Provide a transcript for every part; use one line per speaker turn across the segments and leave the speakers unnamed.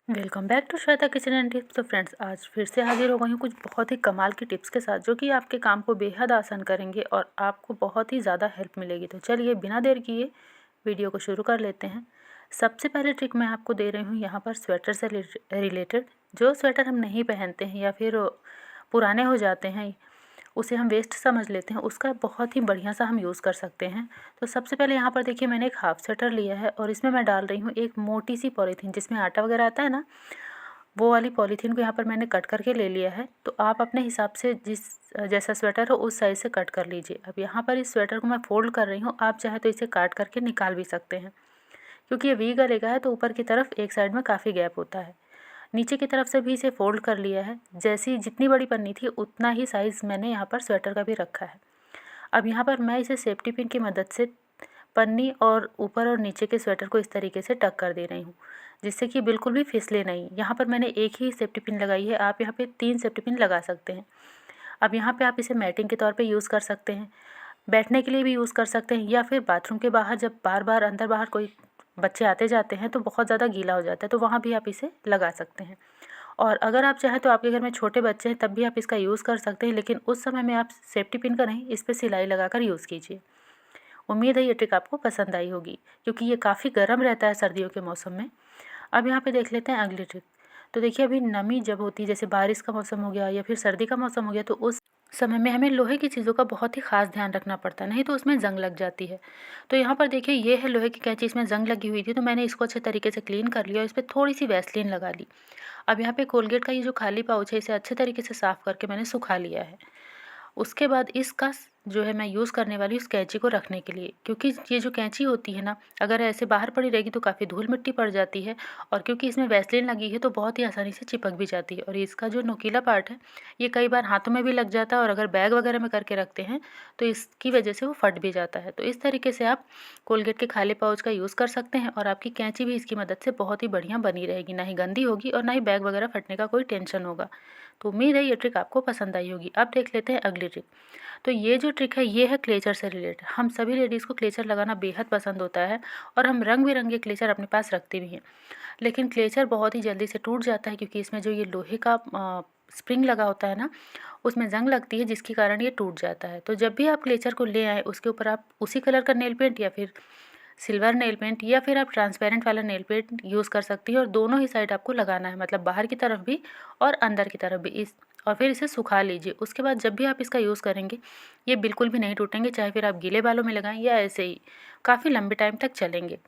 Welcome back to Shweta kitchen and tips. तो friends, आज फिर से हाजिर हो गई हूँ कुछ बहुत ही कमाल की टिप्स के साथ, जो कि आपके काम को बेहद आसान करेंगे और आपको बहुत ही ज़्यादा हेल्प मिलेगी। तो चलिए बिना देर किए वीडियो को शुरू कर लेते हैं। सबसे पहले ट्रिक मैं आपको दे रही हूँ यहाँ पर स्वेटर से रिलेटेड। जो स्वेटर हम नहीं पहनते हैं या फिर पुराने हो जाते हैं, उसे हम वेस्ट समझ लेते हैं, उसका बहुत ही बढ़िया सा हम यूज़ कर सकते हैं। तो सबसे पहले यहाँ पर देखिए, मैंने एक हाफ़ स्वेटर लिया है और इसमें मैं डाल रही हूँ एक मोटी सी पॉलीथीन, जिसमें आटा वगैरह आता है ना, वो वाली पॉलीथीन को यहाँ पर मैंने कट करके ले लिया है। तो आप अपने हिसाब से जिस जैसा स्वेटर हो उस साइज़ से कट कर लीजिए। अब यहाँ पर इस स्वेटर को मैं फ़ोल्ड कर रही हूँ, आप चाहे तो इसे काट करके निकाल भी सकते हैं, क्योंकि ये वी गले का है तो ऊपर की तरफ एक साइड में काफ़ी गैप होता है। नीचे की तरफ से भी इसे फ़ोल्ड कर लिया है। जैसी जितनी बड़ी पन्नी थी उतना ही साइज़ मैंने यहाँ पर स्वेटर का भी रखा है। अब यहाँ पर मैं इसे सेफ्टी पिन की मदद से पन्नी और ऊपर और नीचे के स्वेटर को इस तरीके से टक कर दे रही हूँ, जिससे कि बिल्कुल भी फिसले नहीं। यहाँ पर मैंने एक ही सेफ्टी पिन लगाई है, आप यहाँ पे 3 सेफ्टी पिन लगा सकते हैं। अब यहाँ पे आप इसे मैटिंग के तौर पे यूज़ कर सकते हैं, बैठने के लिए भी यूज़ कर सकते हैं, या फिर बाथरूम के बाहर जब बार बार अंदर बाहर कोई बच्चे आते जाते हैं तो बहुत ज़्यादा गीला हो जाता है, तो वहाँ भी आप इसे लगा सकते हैं। और अगर आप चाहें तो आपके घर में छोटे बच्चे हैं तब भी आप इसका यूज़ कर सकते हैं, लेकिन उस समय में आप सेफ्टी पिन का नहीं, इस पर सिलाई लगाकर यूज़ कीजिए। उम्मीद है ये ट्रिक आपको पसंद आई होगी, क्योंकि ये काफ़ी गर्म रहता है सर्दियों के मौसम में। अब यहाँ पे देख लेते हैं अगली ट्रिक। तो देखिए, अभी नमी जब होती है, जैसे बारिश का मौसम हो गया या फिर सर्दी का मौसम हो गया, तो उस समय में हमें लोहे की चीज़ों का बहुत ही ख़ास ध्यान रखना पड़ता है, नहीं तो उसमें ज़ंग लग जाती है। तो यहाँ पर देखिए, ये है लोहे की कैंची, इसमें ज़ंग लगी हुई थी, तो मैंने इसको अच्छे तरीके से क्लीन कर लिया और इस पर थोड़ी सी वैसलीन लगा ली। अब यहाँ पे कोलगेट का ये जो खाली पाउच है, इसे अच्छे तरीके से साफ़ करके मैंने सुखा लिया है। उसके बाद इसका जो है मैं यूज़ करने वाली हूँ इस कैंची को रखने के लिए, क्योंकि ये जो कैंची होती है ना, अगर ऐसे बाहर पड़ी रहेगी तो काफ़ी धूल मिट्टी पड़ जाती है, और क्योंकि इसमें वैसलीन लगी है तो बहुत ही आसानी से चिपक भी जाती है। और इसका जो नोकीला पार्ट है, ये कई बार हाथों में भी लग जाता है, और अगर बैग वगैरह में करके रखते हैं तो इसकी वजह से वो फट भी जाता है। तो इस तरीके से आप कोलगेट के खाली पाउच का यूज़ कर सकते हैं, और आपकी कैंची भी इसकी मदद से बहुत ही बढ़िया बनी रहेगी, ना ही गंदी होगी और ना ही बैग वगैरह फटने का कोई टेंशन होगा। तो उम्मीद है ये ट्रिक आपको पसंद आई होगी। अब देख लेते हैं अगली ट्रिक। तो ये जो ट्रिक है, ये है क्लेचर से रिलेटेड। हम सभी लेडीज़ को क्लेचर लगाना बेहद पसंद होता है, और हम रंग बिरंगे क्लेचर अपने पास रखते भी हैं। लेकिन क्लेचर बहुत ही जल्दी से टूट जाता है, क्योंकि इसमें जो ये लोहे का स्प्रिंग लगा होता है ना, उसमें जंग लगती है, जिसके कारण ये टूट जाता है। तो जब भी आप क्लेचर को ले आएँ, उसके ऊपर आप उसी कलर का नेल पेंट या फिर सिल्वर नेल पेंट या फिर आप ट्रांसपेरेंट वाला नेल पेंट यूज़ कर सकती हैं, और दोनों ही साइड आपको लगाना है, मतलब बाहर की तरफ भी और अंदर की तरफ भी। इस और फिर इसे सुखा लीजिए। उसके बाद जब भी आप इसका यूज़ करेंगे, ये बिल्कुल भी नहीं टूटेंगे, चाहे फिर आप गीले बालों में लगाएं या ऐसे ही, काफ़ी लंबे टाइम तक चलेंगे।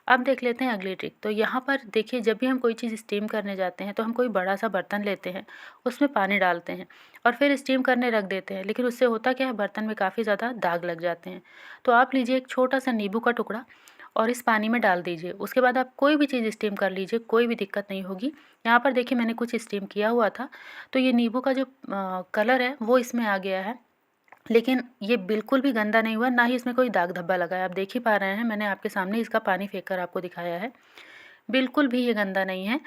अब देख लेते हैं अगली ट्रिक। तो यहाँ पर देखिए, जब भी हम कोई चीज़ स्टीम करने जाते हैं तो हम कोई बड़ा सा बर्तन लेते हैं, उसमें पानी डालते हैं और फिर स्टीम करने रख देते हैं, लेकिन उससे होता क्या है, बर्तन में काफ़ी ज़्यादा दाग लग जाते हैं। तो आप लीजिए एक छोटा सा नींबू का टुकड़ा और इस पानी में डाल दीजिए। उसके बाद आप कोई भी चीज़ स्टीम कर लीजिए, कोई भी दिक्कत नहीं होगी। यहाँ पर देखिए, मैंने कुछ स्टीम किया हुआ था, तो ये नींबू का जो कलर है वो इसमें आ गया है, लेकिन ये बिल्कुल भी गंदा नहीं हुआ, ना ही इसमें कोई दाग धब्बा लगा है। आप देख ही पा रहे हैं, मैंने आपके सामने इसका पानी फेंक कर आपको दिखाया है। बिल्कुल भी ये गंदा नहीं है।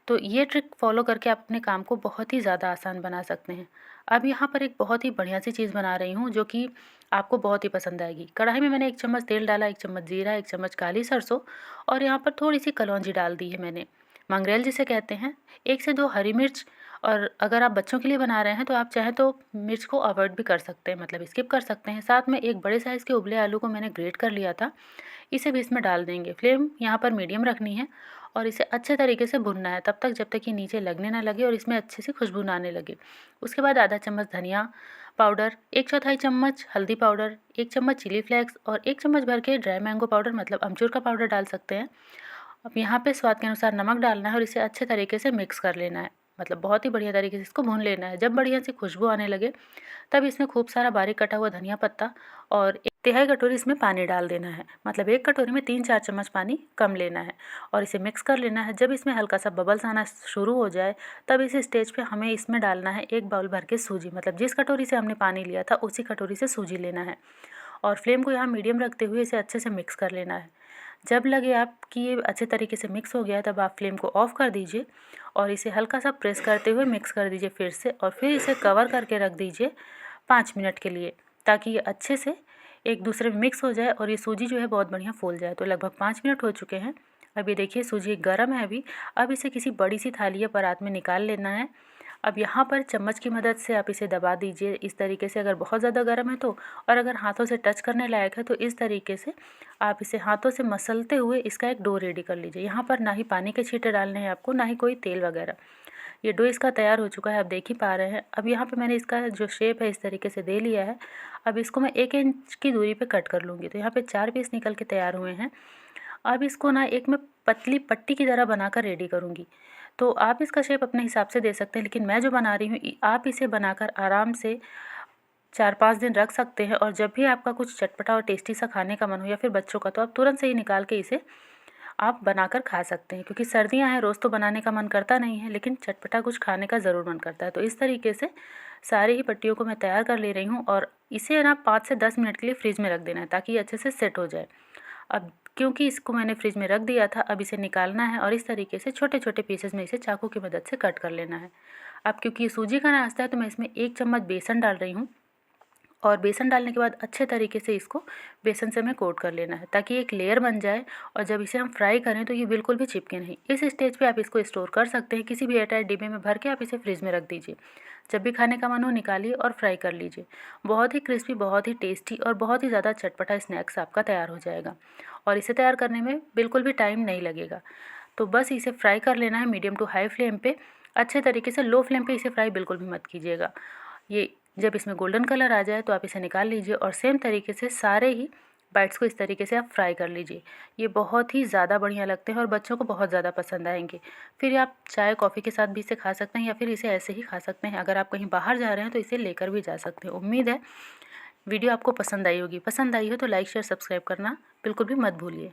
तो ये ट्रिक फॉलो करके आप अपने काम को बहुत ही ज़्यादा आसान बना सकते हैं। अब यहाँ पर एक बहुत ही बढ़िया सी चीज़ बना रही हूँ, जो कि आपको बहुत ही पसंद आएगी। कढ़ाई में मैंने 1 चम्मच तेल डाला, 1 चम्मच जीरा, 1 चम्मच काली सरसों, और यहाँ पर थोड़ी सी कलौंजी डाल दी है मैंने, मंगरेल जिसे कहते हैं। 1 से 2 हरी मिर्च, और अगर आप बच्चों के लिए बना रहे हैं तो आप चाहें तो मिर्च को अवॉइड भी कर सकते हैं, मतलब स्किप कर सकते हैं। साथ में एक बड़े साइज़ के उबले आलू को मैंने ग्रेट कर लिया था, इसे भी इसमें डाल देंगे। फ्लेम यहाँ पर मीडियम रखनी है और इसे अच्छे तरीके से भुनना है, तब तक जब तक ये नीचे लगने ना लगे और इसमें अच्छे से खुशबू ना आने लगे। उसके बाद आधा चम्मच धनिया पाउडर, 1/4 चम्मच हल्दी पाउडर, 1 चम्मच चिली फ्लेक्स और 1 चम्मच भर के ड्राई मैंगो पाउडर, मतलब अमचूर का पाउडर डाल सकते हैं। अब यहाँ पे स्वाद के अनुसार नमक डालना है और इसे अच्छे तरीके से मिक्स कर लेना है, मतलब बहुत ही बढ़िया तरीके से इसको भून लेना है। जब बढ़िया सी खुशबू आने लगे, तब इसमें खूब सारा बारीक कटा हुआ धनिया पत्ता और 1 तिहाई कटोरी इसमें पानी डाल देना है, मतलब 1 कटोरी में 3-4 चम्मच पानी कम लेना है, और इसे मिक्स कर लेना है। जब इसमें हल्का सा बबल्स आना शुरू हो जाए, तब इस स्टेज पे हमें इसमें डालना है 1 बाउल भर के सूजी, मतलब जिस कटोरी से हमने पानी लिया था उसी कटोरी से सूजी लेना है, और फ्लेम को यहाँ मीडियम रखते हुए इसे अच्छे से मिक्स कर लेना है। जब लगे आपकी ये अच्छे तरीके से मिक्स हो गया है, तब आप फ्लेम को ऑफ़ कर दीजिए और इसे हल्का सा प्रेस करते हुए मिक्स कर दीजिए फिर से, और फिर इसे कवर करके रख दीजिए 5 मिनट के लिए, ताकि ये अच्छे से एक दूसरे में मिक्स हो जाए और ये सूजी जो है बहुत बढ़िया फूल जाए। तो लगभग 5 मिनट हो चुके हैं। अब ये देखिए सूजी गर्म है अभी। अब इसे किसी बड़ी सी थाली या परात में निकाल लेना है। अब यहाँ पर चम्मच की मदद से आप इसे दबा दीजिए इस तरीके से, अगर बहुत ज़्यादा गर्म है तो, और अगर हाथों से टच करने लायक है तो इस तरीके से आप इसे हाथों से मसलते हुए इसका एक डो रेडी कर लीजिए। यहाँ पर ना ही पानी के छींटे डालने हैं आपको, ना ही कोई तेल वगैरह। ये डो इसका तैयार हो चुका है, आप देख ही पा रहे हैं। अब यहाँ पे मैंने इसका जो शेप है इस तरीके से दे लिया है। अब इसको मैं 1 इंच की दूरी पे कट कर लूँगी। तो यहाँ पे 4 पीस निकल के तैयार हुए हैं। अब इसको ना एक मैं पतली पट्टी की तरह बनाकर रेडी करूँगी। तो आप इसका शेप अपने हिसाब से दे सकते हैं, लेकिन मैं जो बना रही हूँ आप इसे बनाकर आराम से 4-5 दिन रख सकते हैं। और जब भी आपका कुछ चटपटा और टेस्टी सा खाने का मन हो, या फिर बच्चों का, तो आप तुरंत से ही निकाल के इसे आप बनाकर खा सकते हैं। क्योंकि सर्दियाँ हैं, रोज़ तो बनाने का मन करता नहीं है, लेकिन चटपटा कुछ खाने का ज़रूर मन करता है। तो इस तरीके से सारी ही पट्टियों को मैं तैयार कर ले रही हूँ, और इसे ना 5 से 10 मिनट के लिए फ्रिज में रख देना है ताकि ये अच्छे से सेट हो जाए। अब क्योंकि इसको मैंने फ्रिज में रख दिया था, अब इसे निकालना है और इस तरीके से छोटे छोटे पीसेस में इसे चाकू की मदद से कट कर लेना है। अब क्योंकि ये सूजी का नाश्ता है तो मैं इसमें 1 चम्मच बेसन डाल रही हूँ, और बेसन डालने के बाद अच्छे तरीके से इसको बेसन से हमें कोट कर लेना है ताकि एक लेयर बन जाए, और जब इसे हम फ्राई करें तो ये बिल्कुल भी चिपके नहीं। इस स्टेज पे आप इसको स्टोर कर सकते हैं, किसी भी एयरटाइट डिब्बे में भर के आप इसे फ्रिज में रख दीजिए। जब भी खाने का मन हो निकालिए और फ्राई कर लीजिए। बहुत ही क्रिस्पी, बहुत ही टेस्टी और बहुत ही ज़्यादा चटपटा स्नैक्स आपका तैयार हो जाएगा, और इसे तैयार करने में बिल्कुल भी टाइम नहीं लगेगा। तो बस इसे फ्राई कर लेना है मीडियम टू हाई फ्लेम पे अच्छे तरीके से। लो फ्लेम पे इसे फ्राई बिल्कुल भी मत कीजिएगा। ये जब इसमें गोल्डन कलर आ जाए तो आप इसे निकाल लीजिए, और सेम तरीके से सारे ही बाइट्स को इस तरीके से आप फ्राई कर लीजिए। ये बहुत ही ज़्यादा बढ़िया लगते हैं और बच्चों को बहुत ज़्यादा पसंद आएंगे। फिर आप चाय कॉफ़ी के साथ भी इसे खा सकते हैं, या फिर इसे ऐसे ही खा सकते हैं। अगर आप कहीं बाहर जा रहे हैं तो इसे लेकर भी जा सकते हैं। उम्मीद है वीडियो आपको पसंद आई होगी। पसंद आई हो तो लाइक शेयर सब्सक्राइब करना बिल्कुल भी मत भूलिए।